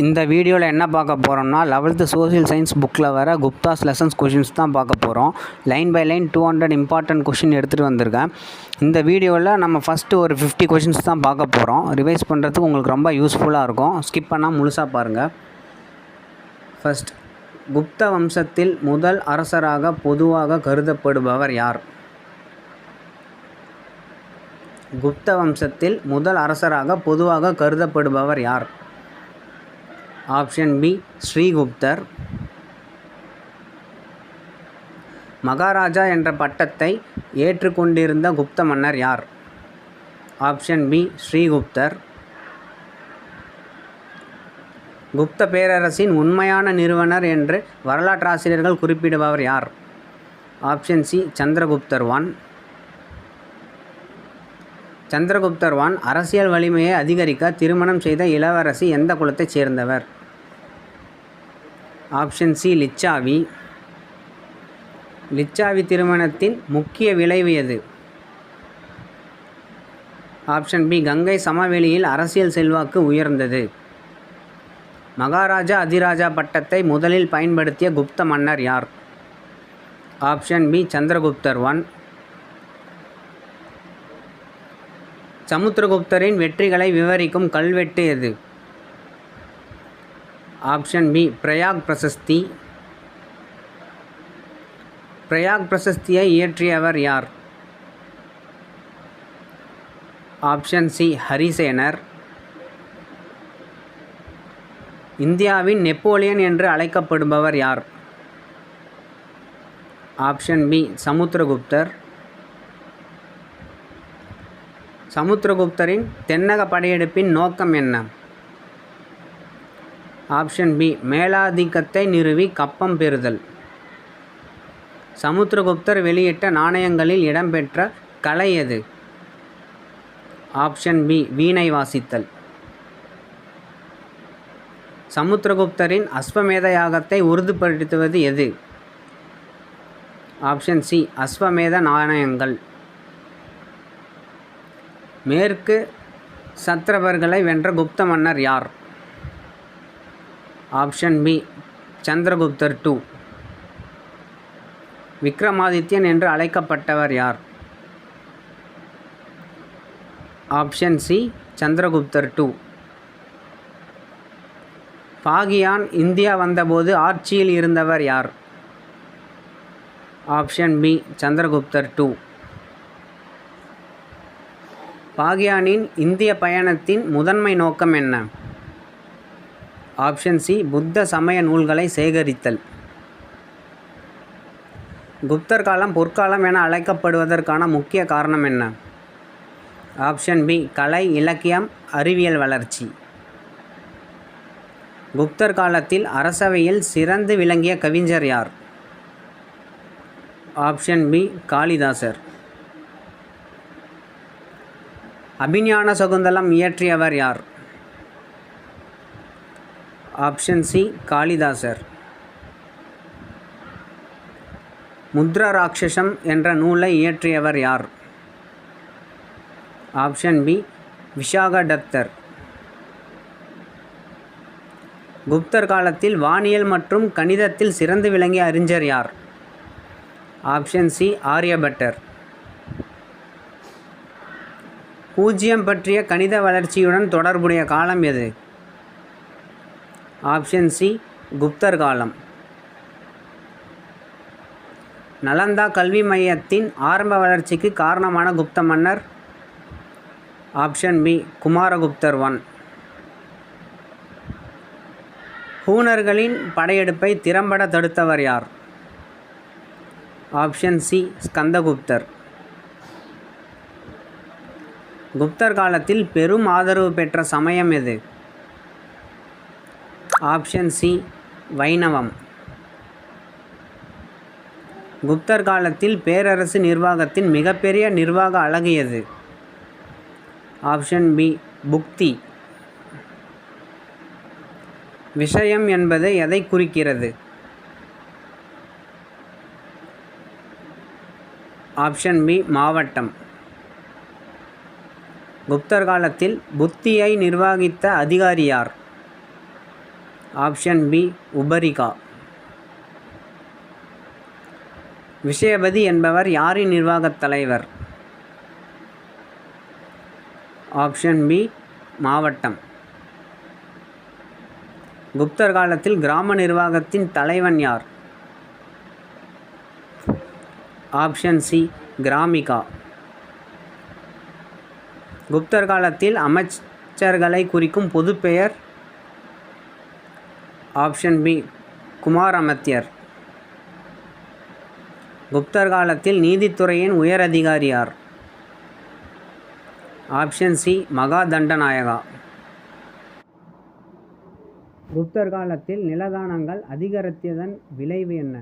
இந்த வீடியோவில் என்ன பார்க்க போகிறோம்னா 11th சோஷியல் சயின்ஸ் புக்கில் வர குப்தாஸ் லெசன்ஸ் கொஷின்ஸ் தான் பார்க்க போகிறோம். Line by line 200 important question எடுத்துகிட்டு வந்திருக்கேன். இந்த வீடியோவில் நம்ம ஃபஸ்ட்டு ஒரு 50 கொஷின்ஸ் தான் பார்க்க போகிறோம். ரிவைஸ் பண்ணுறதுக்கு உங்களுக்கு ரொம்ப யூஸ்ஃபுல்லாக இருக்கும். ஸ்கிப் பண்ணால் முழுசாக பாருங்கள். ஃபஸ்ட், குப்த வம்சத்தில் முதல் அரசராக பொதுவாக கருதப்படுபவர் யார்? குப்த வம்சத்தில் முதல் அரசராக பொதுவாக கருதப்படுபவர் யார்? Option B ஸ்ரீகுப்தர். மகாராஜா என்ற பட்டத்தை ஏற்றுக்கொண்டிருந்த குப்த மன்னர் யார்? Option B ஸ்ரீகுப்தர். குப்த பேரரசின் உண்மையான நிறுவனர் என்று வரலாற்றாசிரியர்கள் குறிப்பிடுபவர் யார்? ஆப்ஷன் சி சந்திரகுப்தர் I. சந்திரகுப்தர் I அரசியல் வலிமையை அதிகரிக்க திருமணம் செய்த இளவரசி எந்த குலத்தைச் சேர்ந்தவர்? Option C Licchavi. லிச்சாவி திருமணத்தின் முக்கிய விளைவு எது? ஆப்ஷன் பி கங்கை சமவெளியில் அரசியல் செல்வாக்கு உயர்ந்தது. மகாராஜா அதிராஜா பட்டத்தை முதலில் பயன்படுத்திய குப்த மன்னர் யார்? ஆப்ஷன் பி சந்திரகுப்தர் I. சமுத்திரகுப்தரின் வெற்றிகளை விவரிக்கும் கல்வெட்டு எது? ஆப்ஷன் பி பிரயாக் பிரசஸ்தி. பிரயாக் பிரசஸ்தியை இயற்றியவர் யார்? ஆப்ஷன் சி ஹரிசேனர். இந்தியாவின் நெப்போலியன் என்று அழைக்கப்படுபவர் யார்? Option B சமுத்திரகுப்தர். சமுத்திரகுப்தரின் தென்னக படையெடுப்பின் நோக்கம் என்ன? ஆப்ஷன் பி மேலாதிக்கத்தை நிறுவி கப்பம் பெறுதல். சமுத்திரகுப்தர் வெளியிட்ட நாணயங்களில் இடம்பெற்ற கலை எது? ஆப்ஷன் பி வீணை வாசித்தல். சமுத்திரகுப்தரின் அஸ்வமேத யாகத்தை உறுதிப்படுத்துவது எது? ஆப்ஷன் சி அஸ்வமேத நாணயங்கள். மேற்கு சத்திரபர்களை வென்ற குப்த மன்னர் யார்? ஆப்ஷன் பி சந்திரகுப்தர் II. விக்ரமாதித்யன் என்று அழைக்கப்பட்டவர் யார்? ஆப்ஷன் சி சந்திரகுப்தர் II. பாகியான் இந்தியா வந்தபோது ஆட்சியில் இருந்தவர் யார்? ஆப்ஷன் பி சந்திரகுப்தர் II. பாகியானின் இந்திய பயணத்தின் முதன்மை நோக்கம் என்ன? ஆப்ஷன் சி புத்த சமய நூல்களை சேகரித்தல். குப்தர் காலம் பொற்காலம் என அழைக்கப்படுவதற்கான முக்கிய காரணம் என்ன? ஆப்ஷன் பி கலை, இலக்கியம், அறிவியல் வளர்ச்சி. குப்தர் காலத்தில் அரசவையில் சிறந்து விளங்கிய கவிஞர் யார்? ஆப்ஷன் பி காளிதாசர். அபிஞான சகுந்தலம் இயற்றியவர் யார்? ஆப்ஷன் சி காளிதாசர். முத்ர ராட்சசம் என்ற நூலை இயற்றியவர் யார்? Option B விஷாகதத்தர். குப்தர் காலத்தில் வானியல் மற்றும் கணிதத்தில் சிறந்து விளங்கிய அறிஞர் யார்? ஆப்ஷன் சி ஆரியபட்டர். பூஜ்ஜியம் பற்றிய கணித வளர்ச்சியுடன் தொடர்புடைய காலம் எது? ஆப்ஷன் சி குப்தர் காலம். நலந்தா கல்வி மையத்தின் ஆரம்ப வளர்ச்சிக்கு காரணமான குப்த மன்னர்? ஆப்ஷன் பி குமாரகுப்தர் I. ஹூணர்களின் படையெடுப்பை திறம்பட தடுத்தவர் யார்? Option C ஸ்கந்தகுப்தர். குப்தர் காலத்தில் பெரும் ஆதரவு பெற்ற சமயம் எது? ஆப்ஷன் சி வைணவம். குப்தர் காலத்தில் பேரரசு நிர்வாகத்தின் மிகப்பெரிய நிர்வாக அலகு எது? ஆப்ஷன் பி புக்தி. விஷயம் என்பது எதை குறிக்கிறது? ஆப்ஷன் பி மாவட்டம். குப்தர் காலத்தில் புத்தியை நிர்வகித்த அதிகாரி யார்? Option B உபரிகா. விஷயபதி என்பவர் யாரின் நிர்வாகத் தலைவர்? ஆப்ஷன் பி மாவட்டம். குப்தர் காலத்தில் கிராம நிர்வாகத்தின் தலைவன் யார்? Option C கிராமிகா. குப்தர் காலத்தில் அமைச்சர்களை குறிக்கும் பொதுப்பெயர்? ஆப்ஷன் பி குமார் அமத்தியர். குப்தர் காலத்தில் நீதித்துறையின் உயர் அதிகாரி யார்? ஆப்ஷன் சி மகா தண்டநாயகா. குப்தர் காலத்தில் நிலதானங்கள் அதிகரித்ததன் விளைவு என்ன?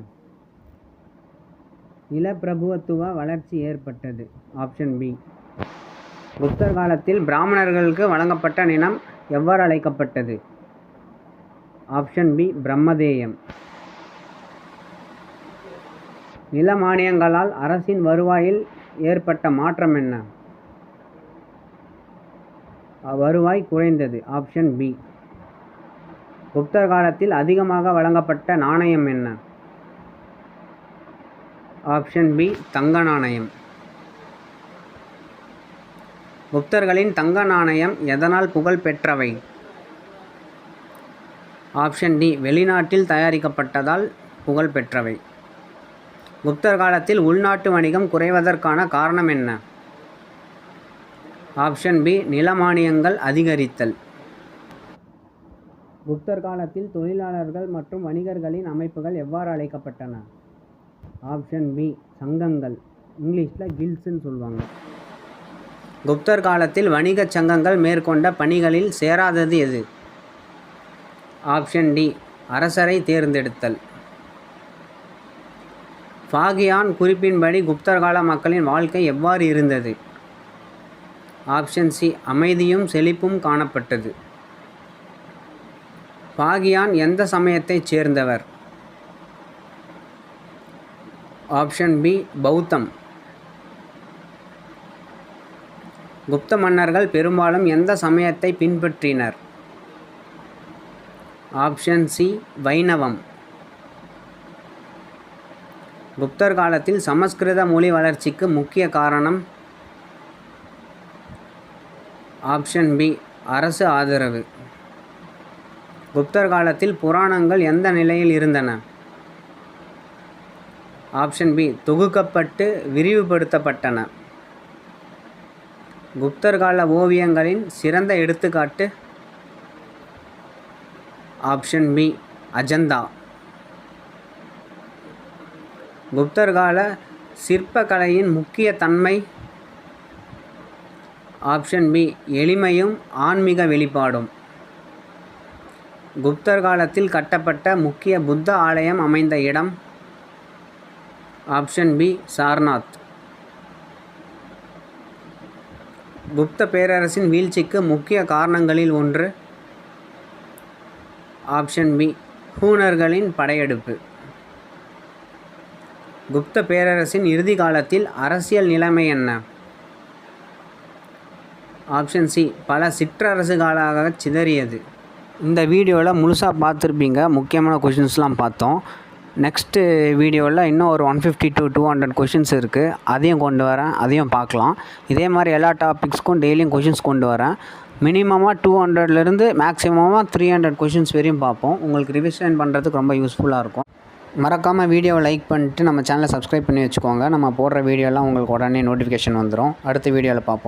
நிலப்பிரபுத்துவ வளர்ச்சி ஏற்பட்டது. Option B. குப்தர் காலத்தில் பிராமணர்களுக்கு வழங்கப்பட்ட நிலம் எவ்வாறு அழைக்கப்பட்டது? ஆப்ஷன் பி பிரம்மதேயம். நில மானியங்களால் அரசின் வருவாயில் ஏற்பட்ட மாற்றம் என்ன? வருவாய் குறைந்தது. Option B. குப்தர் காலத்தில் அதிகமாக வழங்கப்பட்ட நாணயம் என்ன? ஆப்ஷன் பி தங்க நாணயம். குப்தர்களின் தங்க நாணயம் எதனால் புகழ் பெற்றவை? ஆப்ஷன் டி வெளிநாட்டில் தயாரிக்கப்பட்டதால் புகழ் பெற்றவை. குப்தர் காலத்தில் உள்நாட்டு வணிகம் குறைவதற்கான காரணம் என்ன? ஆப்ஷன் பி நில மானியங்கள் அதிகரித்தல். குப்தர் காலத்தில் தொழிலாளர்கள் மற்றும் வணிகர்களின் அமைப்புகள் எவ்வாறு அழைக்கப்பட்டன? ஆப்ஷன் பி சங்கங்கள். இங்கிலீஷில் கில்ட்ஸ்ன்னு சொல்லுவாங்க. குப்தர் காலத்தில் வணிகச் சங்கங்கள் மேற்கொண்ட பணிகளில் சேராதது எது? ஆப்ஷன் டி அரசரை தேர்ந்தெடுத்தல். ஃபாகியான் குறிப்பின்படி குப்தர் கால மக்களின் வாழ்க்கை எவ்வாறு இருந்தது? ஆப்ஷன் சி அமைதியும் செழிப்பும் காணப்பட்டது. ஃபாகியான் எந்த சமயத்தைச் சேர்ந்தவர்? ஆப்ஷன் பி பௌத்தம். குப்த மன்னர்கள் பெரும்பாலும் எந்த சமயத்தை பின்பற்றினர்? ஆப்ஷன் சி வைணவம். குப்தர் காலத்தில் சமஸ்கிருத மொழி வளர்ச்சிக்கு முக்கிய காரணம்? ஆப்ஷன் பி அரசு ஆதரவு. குப்தர் காலத்தில் புராணங்கள் எந்த நிலையில் இருந்தன? Option B தொகுக்கப்பட்டு விரிவுபடுத்தப்பட்டன. குப்தர் கால ஓவியங்களின் சிறந்த எடுத்துக்காட்டு? Option B Ajanta. குப்தர் கால சிற்பக்கலையின் முக்கிய தன்மை? ஆப்ஷன் பி எளிமையும் ஆன்மீக வெளிப்பாடும். குப்தர் காலத்தில் கட்டப்பட்ட முக்கிய புத்த ஆலயம் அமைந்த இடம்? Option B Sarnath. குப்த பேரரசின் வீழ்ச்சிக்கு முக்கிய காரணங்களில் ஒன்று? ஆப்ஷன் பி ஹூணர்களின் படையெடுப்பு. குப்த பேரரசின் இறுதி காலத்தில் அரசியல் நிலைமை என்ன? ஆப்ஷன் சி பல சிற்றரசுகளாக சிதறியது. இந்த வீடியோவில் முழுசாக பார்த்துருப்பீங்க. முக்கியமான கொஷின்ஸ்லாம் பார்த்தோம். நெக்ஸ்ட்டு வீடியோவில் இன்னும் ஒரு 150 to 200 கொஷின்ஸ் இருக்குது. அதையும் கொண்டு வரேன், அதையும் பார்க்கலாம். இதே மாதிரி எல்லா டாபிக்ஸ்க்கும் டெய்லியும் கொஷின்ஸ் கொண்டு வரேன். மினிமமாக 200லேருந்து மேக்ஸிமமாக 300 கொஷின்ஸ் வரையும் பார்ப்போம். உங்களுக்கு ரிவிஷன் பண்ணுறதுக்கு ரொம்ப யூஸ்ஃபுல்லாக இருக்கும். மறக்காமல் வீடியோவை லைக் பண்ணிட்டு நம்ம சேனலை சப்ஸ்கிரைப் பண்ணி வச்சுக்கோங்க. நம்ம போடுற வீடியோலாம் உங்களுக்கு உடனே நோட்டிஃபிகேஷன் வந்துடும். அடுத்த வீடியோவில் பார்ப்போம்.